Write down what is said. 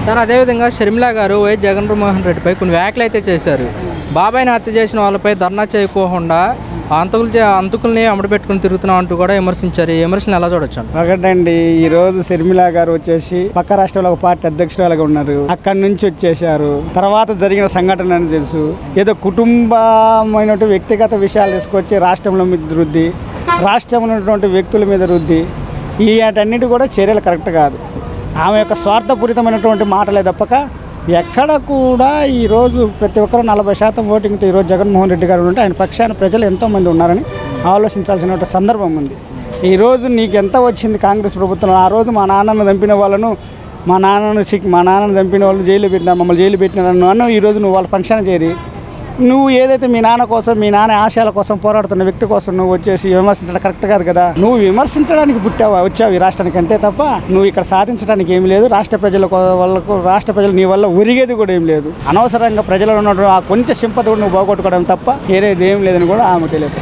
Sir అదేవిధంగా షర్మిల గారు YS Jaganmohan రెడ్డిపై కొన్ని వ్యాఖ్యలు అయితే చేశారు. బాబాయ్ని హత్య చేసిన వాళ్ళపై ధర్నా చేయకోకుండా అంతకుల్ని అమడబెట్టుకుని తిరుగుతున్నాం అంటూ కూడా విమర్శించారు. ఈ విమర్శలు ఎలా చూడొచ్చు? ఒకటండి, ఈ రోజు షర్మిల గారు వచ్చేసి పక్క రాష్ట్రంలో ఒక పార్టీ అధ్యక్షురాలుగా ఉన్నారు. అక్కడి నుంచి వచ్చేసారు. తర్వాత జరిగిన సంఘటన అని తెలుసు. ఏదో కుటుంబమైన వ్యక్తిగత విషయాలు తీసుకొచ్చి రాష్ట్రంలో మీద రుద్ది, రాష్ట్రంలో ఉన్నటువంటి వ్యక్తుల మీద రుద్ది, ఈ వాటన్నిటి కూడా చర్యలు కరెక్ట్ కాదు. ఆమె యొక్క స్వార్థపూరితమైనటువంటి మాటలే తప్పక ఎక్కడ కూడా ఈరోజు ప్రతి ఒక్కరు 40% ఓటింగ్తో ఈరోజు జగన్మోహన్ రెడ్డి గారు ఉంటే ఆయన పక్షాన ప్రజలు ఎంతోమంది ఉన్నారని ఆలోచించాల్సిన సందర్భం ఉంది. ఈరోజు నీకు ఎంత వచ్చింది కాంగ్రెస్ ప్రభుత్వం? ఆ రోజు మా నాన్నను చంపిన వాళ్ళను, మా నాన్నను చంపిన వాళ్ళు జైలు పెట్టినారు, మమ్మల్ని జైలు పెట్టినారు అన్న. ఈరోజు నువ్వు వాళ్ళ ఫంక్షన్ చేరి నువ్వు ఏదైతే మీ నాన్న కోసం, మీ నాన్న ఆశయాల కోసం పోరాడుతున్న వ్యక్తి కోసం నువ్వు వచ్చేసి విమర్శించడం కరెక్ట్ కాదు కదా. నువ్వు విమర్శించడానికి వచ్చావు ఈ రాష్ట్రానికి, అంతే తప్ప నువ్వు ఇక్కడ సాధించడానికి ఏమి లేదు. రాష్ట్ర ప్రజలు నీ వల్ల ఒరిగేది కూడా ఏం లేదు. అనవసరంగా ప్రజలు ఉన్నటువంటి ఆ కొంచెం సింపతి కూడా నువ్వు బాగొట్టుకోవడం తప్ప వేరేది ఏం లేదని కూడా ఆమె తెలియదు.